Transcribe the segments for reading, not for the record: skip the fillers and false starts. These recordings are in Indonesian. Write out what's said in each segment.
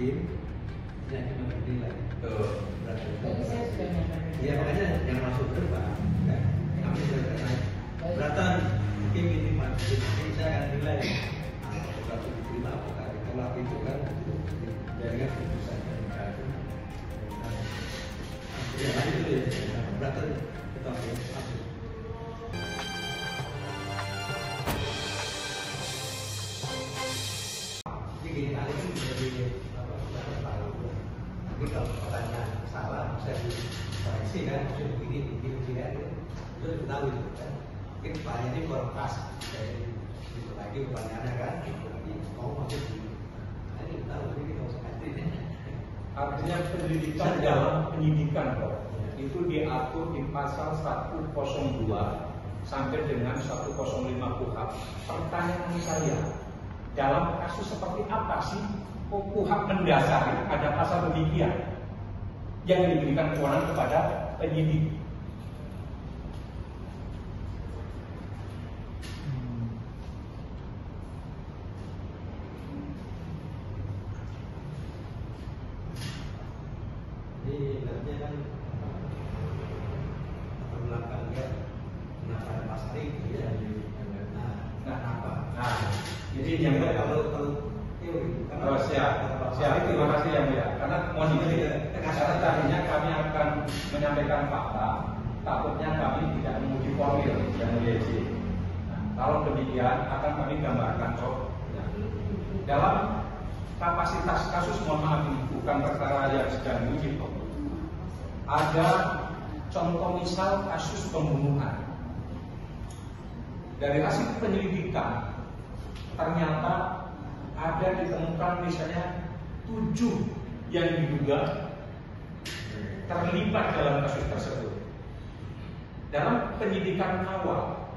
hakim yang cuma bernilai. Berarti Berarti ya makanya yang masuk ke depan kan kami sudah kenal beratan hakim ini masuk saya akan nilai berapa diterima apakah ditolak itu kan jaringan putusan ya itu ya beratan kita masuk. Gini kali ini menjadi sudah tahu. Tapi kalau pertanyaan salah saya dikoreksi kan, saya begini kan, itu sudah tahu itu kan. Mungkin pertanyaan ini kurang pas, saya itu lagi pertanyaannya kan, itu lagi mau masuk di, nah ini tahu ini kita usah ganti. Artinya pendidikan dalam penyidikan kok itu diatur di pasal 102 sampai dengan 105 KUHP. Pertanyaan saya, dalam kasus seperti apa sih KUHP mendasari ada pasal demikian yang diberikan kewenangan kepada penyidik? Ini artinya kan belakang ya, kenapa ada pasal itu ya? Nah, apa? Nah, jadi yang kalau teori, oh, siap, terima kasih yang mulia. Karena mohon izin, karena tadinya kami akan menyampaikan fakta, takutnya kami tidak menguji formil yang mulia izin. Nah, kalau demikian akan kami gambarkan kok. Dalam kapasitas kasus, mohon maaf ini bukan perkara yang sedang diuji kok. Ada contoh misal kasus pembunuhan. Dari hasil penyelidikan ternyata ada ditemukan misalnya 7 yang diduga terlibat dalam kasus tersebut. Dalam penyidikan awal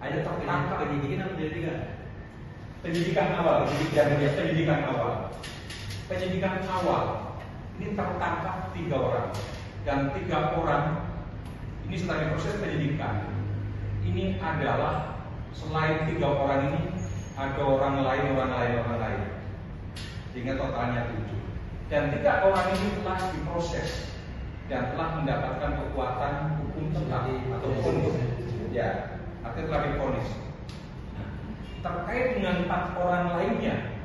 ada tertangkap penyidikan awal ini tertangkap 3 orang dan 3 orang ini setelah proses penyidikan ini adalah selain 3 orang ini ada orang lain sehingga totalnya 7 dan 3 orang ini telah diproses dan telah mendapatkan kekuatan hukum tetap ataupun ya artinya telah divonis. Terkait dengan 4 orang lainnya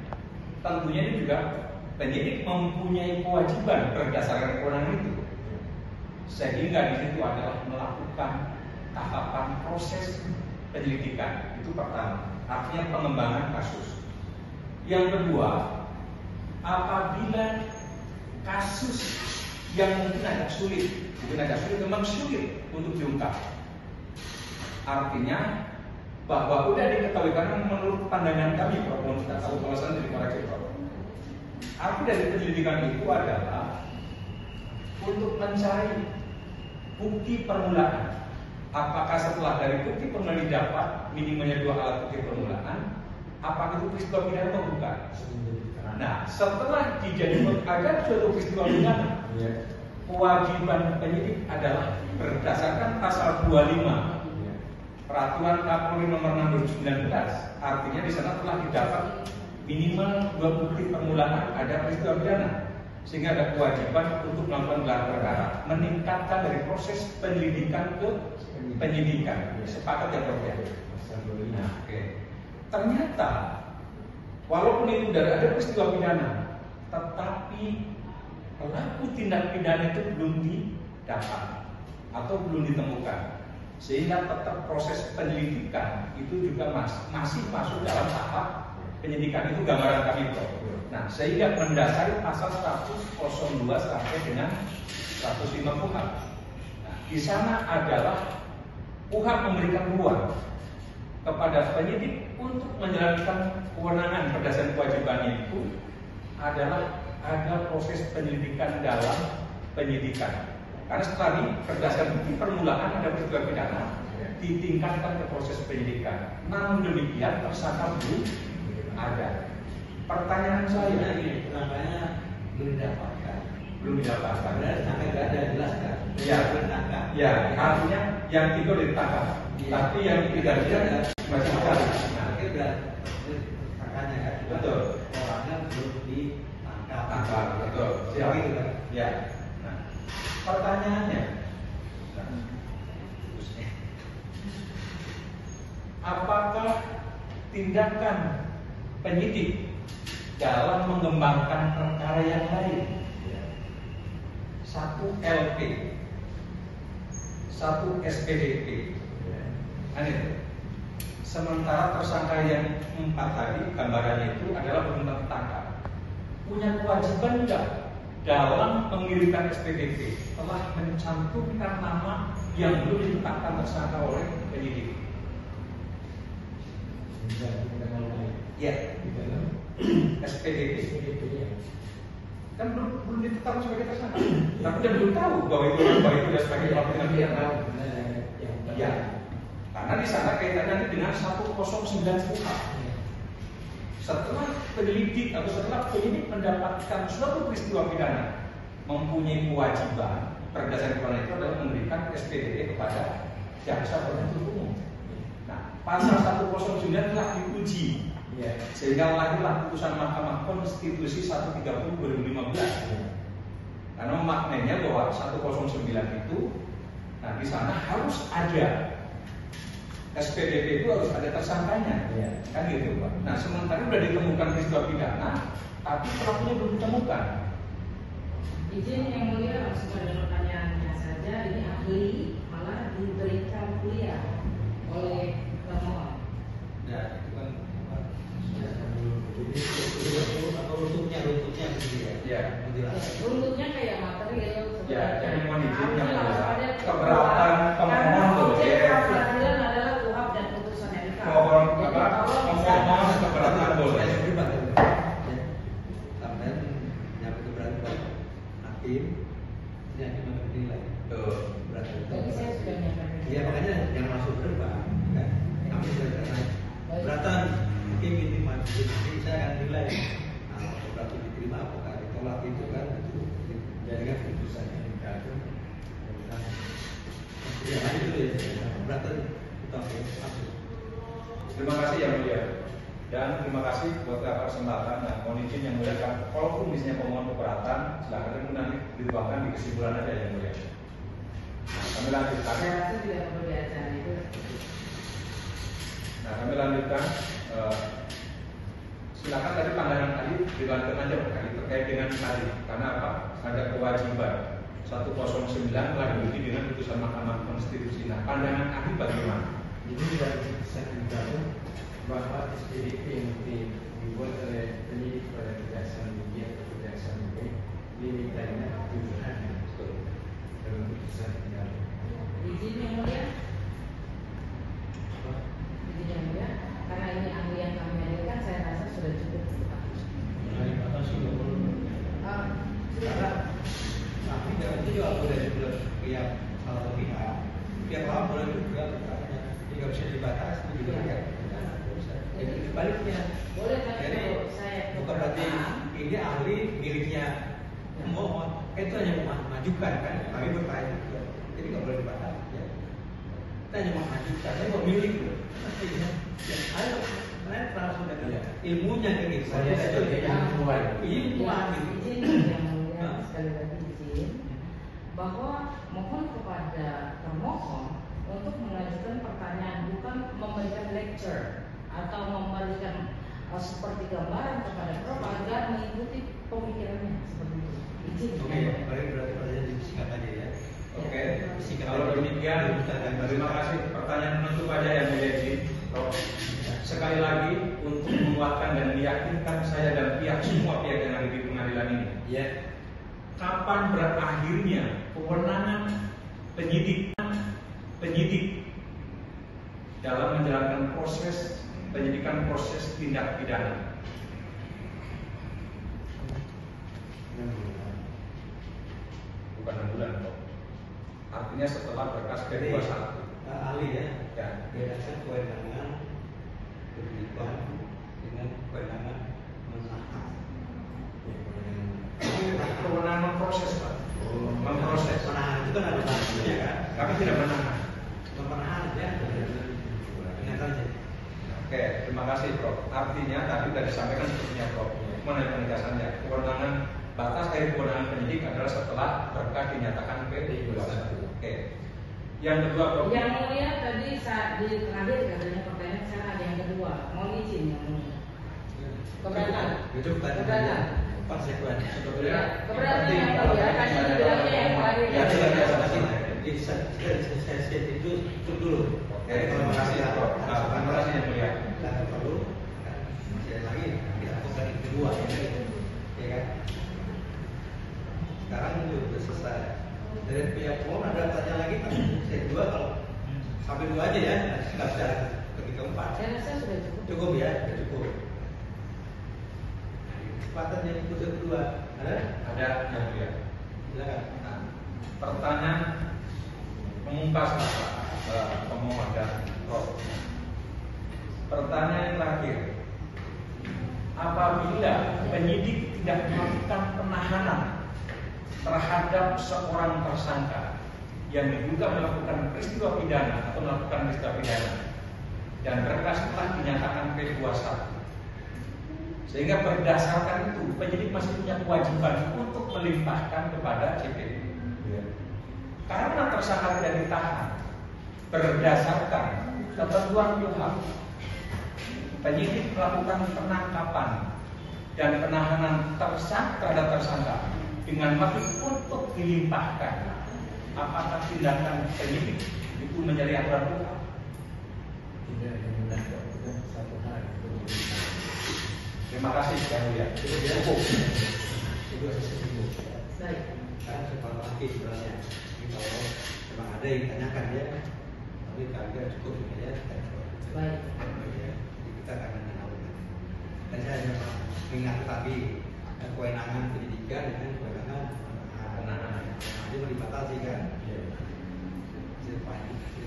tentunya ini juga penyidik mempunyai kewajiban berdasarkan kewenangan itu sehingga di situ adalah melakukan tahapan proses penyelidikan. Itu pertama, artinya pengembangan kasus. Yang kedua, apabila kasus yang mungkin agak sulit memang sulit untuk diungkap, artinya bahwa sudah diketahui karena menurut pandangan kami, Prof, kita tahu penjelasan dari koreksi Prof. Arti dari penyelidikan itu adalah untuk mencari bukti permulaan. Apakah setelah dari bukti permulaan didapat minimalnya 2 alat bukti permulaan, apakah itu peristiwa pidana atau bukan? Nah, setelah dijadikan agar suatu peristiwa pidana, kewajiban penyidik adalah berdasarkan pasal 25 Peraturan Kapolri Nomor 6 2019, artinya di sana telah didapat minimal 2 bukti permulaan ada peristiwa pidana, sehingga ada kewajiban untuk melakukan gelar perkara, meningkatkan dari proses penyelidikan ke penyidikan. Sepakat ya Prof ya? Nah, oke. Ternyata walaupun itu sudah ada peristiwa pidana, tetapi pelaku tindak pidana itu belum didapat atau belum ditemukan, sehingga tetap proses penyelidikan itu juga masih masuk dalam tahap penyidikan. Itu gambaran kami Prof. Nah, sehingga mendasari pasal 102 sampai dengan 105 KUHP. Nah, di sana adalah KUHP memberikan ruang kepada penyidik untuk menjalankan kewenangan berdasarkan kewajibannya itu adalah ada proses penyelidikan dalam penyidikan. Karena setelah ini berdasarkan bukti permulaan ada peristiwa pidana, ditingkatkan ke proses penyidikan. Namun demikian tersangka belum ada. Pertanyaan saya ini kenapanya belum didapatkan? Belum didapatkan. Sampai tidak ada jelas kan? Ya, ya, artinya yang itu ditangkap, tapi yang tidak ada masih ada. Nah, itu kakaknya kan? Betul. Orangnya belum ditangkap. tangkap, betul. Siap itu kan. Ya. Nah, pertanyaannya, apakah tindakan penyidik dalam mengembangkan perkara yang lain? Satu LP, satu SPDP, kan itu. Sementara tersangka yang 4 tadi gambarannya itu adalah belum tertangkap. Punya kewajiban enggak dalam mengirimkan SPDP telah mencantumkan nama yang belum ditetapkan tersangka oleh penyidik? Ya, SPDP kan belum ditetapkan sebagai tersangka, tapi dia belum tahu bahwa itu dia sebagai pelaku tindak pidana. Ya, karena di sana kaitannya dengan 109 KUHP. Setelah penyelidik atau setelah penyidik mendapatkan suatu peristiwa pidana, mempunyai kewajiban berdasarkan kewajiban itu adalah memberikan SPDP kepada jaksa penuntut umum. Nah, pasal 109 telah diuji, sehingga lahirlah putusan Mahkamah Konstitusi 130/2015. Karena maknanya bahwa 109 itu, nah di sana harus ada SPDP, itu harus ada tersangkanya, kan gitu Pak. Nah sementara sudah ditemukan peristiwa pidana, tapi pelakunya belum ditemukan. Izin yang mulia langsung pada pertanyaannya saja. Ini ahli malah diberikan kuliah oleh termohon. Ya, itu kan runtutnya begitu ya. Ya. Runtutnya kayak material. Ya, jadi mohon izin yang Harusnya langsung mulia. ada Keberatan pemohon karena objek boleh. pra-peradilan adalah KUHP dan putusan MK. Mohon Jadi apa? kalau Pemohon keberatan boleh. Sampai nyampe keberatan hakim, ini hakim yang menilai. Tuh. Jadi saya sudah menyampaikan. Iya makanya yang masuk berapa? Kan? Kami sudah tanya. Keberatan hakim ini maju, nanti saya akan nilai. Nah, keberatan diterima apakah ditolak itu kan? Itu jadikan putusan MK itu. Ya, itu ya. Keberatan kita masuk. Terima kasih yang mulia. Dan terima kasih buat kesempatan. Nah, mohon izin yang mulia, kalaupun misalnya pemohon keberatan, silakan nanti dituangkan di kesimpulan aja yang mulia. Nah, kami lanjutkan. Saya rasa tidak perlu diajar itu. Nah, kami lanjutkan. Silakan tadi pandangan tadi dilanjutkan aja tadi terkait dengan tadi. Karena apa? Ada kewajiban 109 telah diuji dengan putusan Mahkamah Konstitusi. Nah, pandangan ahli bagaimana? Jadi dari putusan MK bahwa SPDP yang dibuat oleh penyidik pada kejaksaan tinggi atau kejaksaan tinggi limitnya tujuan dalam putusan MK. Izin yang mulia. Izin yang mulia. Karena ini ahli yang kami hadirkan, saya rasa sudah cukup. Tapi itu juga boleh pihak salah satu pihak lawan boleh juga bertanya, jika bisa dibatasi juga kan? Jadi sebaliknya. Boleh, tapi Jadi kalau saya bukan berarti ini ahli miliknya pemohon, itu hanya memajukan kan? Kami bertanya juga, jadi nggak boleh dibatasi. Ya. Kita hanya memajukan, saya mau milik loh. Ya, ayo, saya langsung dari ilmunya kayak gitu. Saya sebagai ilmuwan. Ilmuwan. Izin yang mulia, sekali lagi izin bahwa mohon kepada termohon untuk mengajukan pertanyaan, bukan memberikan lecture atau memberikan seperti gambaran kepada Prof agar mengikuti pemikirannya seperti itu. Izin. Oke, berarti pertanyaan disingkat aja ya. Oke. Singkat Kalau aja. demikian, terima kasih. Pertanyaan penutup aja yang mulia izin. Sekali lagi untuk menguatkan dan meyakinkan saya dan semua pihak yang ada di pengadilan ini. Ya. Kapan berakhirnya kewenangan penyidik dalam menjalankan proses penyidikan proses tindak pidana? Bukan 6 bulan kok. Artinya setelah berkas P21. Ahli ya. Ya. Bedakan kewenangan penyidikan dengan kewenangan menahan. Kewenangan memproses, Pak. Memproses. Menahan itu kan ada bahasanya kan. Kami tidak menahan. Menahan ya. Ingat aja. Oke, terima kasih, Prof. Prof. Artinya tadi sudah disampaikan sepertinya Prof. Mengenai penegasannya, kewenangan batas dari kewenangan penyidik adalah setelah berkas dinyatakan P21. Oke. Yang kedua Prof. Yang mulia tadi saat di terakhir katanya pertanyaan sekarang ada yang kedua, mau izin yang mulia. Keberatan. Itu bukan Keberatan. konsekuensi. Ya, keberatan yang mulia. Kasih bilangnya yang terakhir. Ya, saya itu dulu. Oke, terima kasih ya Prof. Terima kasih yang mulia. Tidak perlu. Masih lagi kita lakukan yang kedua, ya kan? Sekarang itu sudah selesai. Dari pihak pemohon ada tanya lagi kan? Saya kedua kalau sampai dua aja ya, nggak bisa pergi keempat. Saya rasa sudah cukup. Cukup ya, sudah cukup. Kesempatan yang kedua ada? Ada yang mulia. Silakan. Nah, pertanyaan pemungkas pemohon dan Prof. Pertanyaan yang terakhir, apabila penyidik tidak melakukan penahanan terhadap seorang tersangka yang diduga melakukan peristiwa pidana atau melakukan peristiwa pidana dan berkas telah dinyatakan P21, sehingga berdasarkan itu penyidik masih punya kewajiban untuk melimpahkan kepada CPI. Karena tersangka tidak ditahan berdasarkan ketentuan KUHP, penyidik melakukan penangkapan dan penahanan terhadap tersangka dengan motif untuk dilimpahkan. Apakah tindakan penyidik itu menjadi aturan KUHP? Tidak menggunakan satu hari. Terima kasih yang mulia. Cukup. Itu cukup. Baik. Sekarang separuh lagi sebenarnya. Ini kalau memang ada yang ditanyakan ya, tapi kalian cukup ya. Baik. Jadi kita akan menanyakan. Dan saya hanya mengingat tadi kewenangan pendidikan dengan kewenangan penahanan. Itu mau dibatasi kan?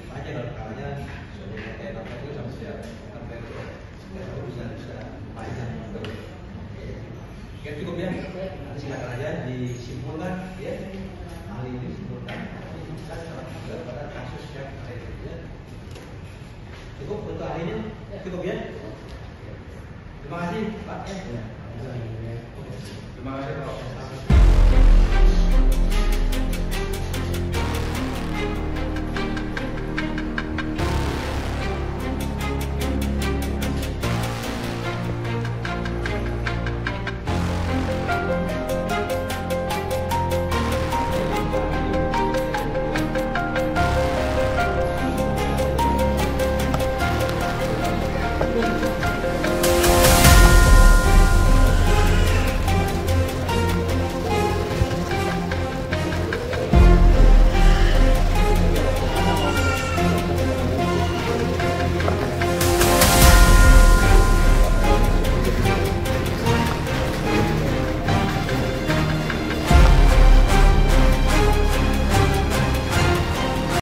Aja kalau kalanya sudah kayak apa itu sampai itu bisa panjang. Ya cukup ya. Silakan aja disimpulkan ya. Hal ini disimpulkan pada kasus yang ada itu ya. Cukup untuk hari ini? Cukup ya? Terima kasih Pak. Terima kasih Prof.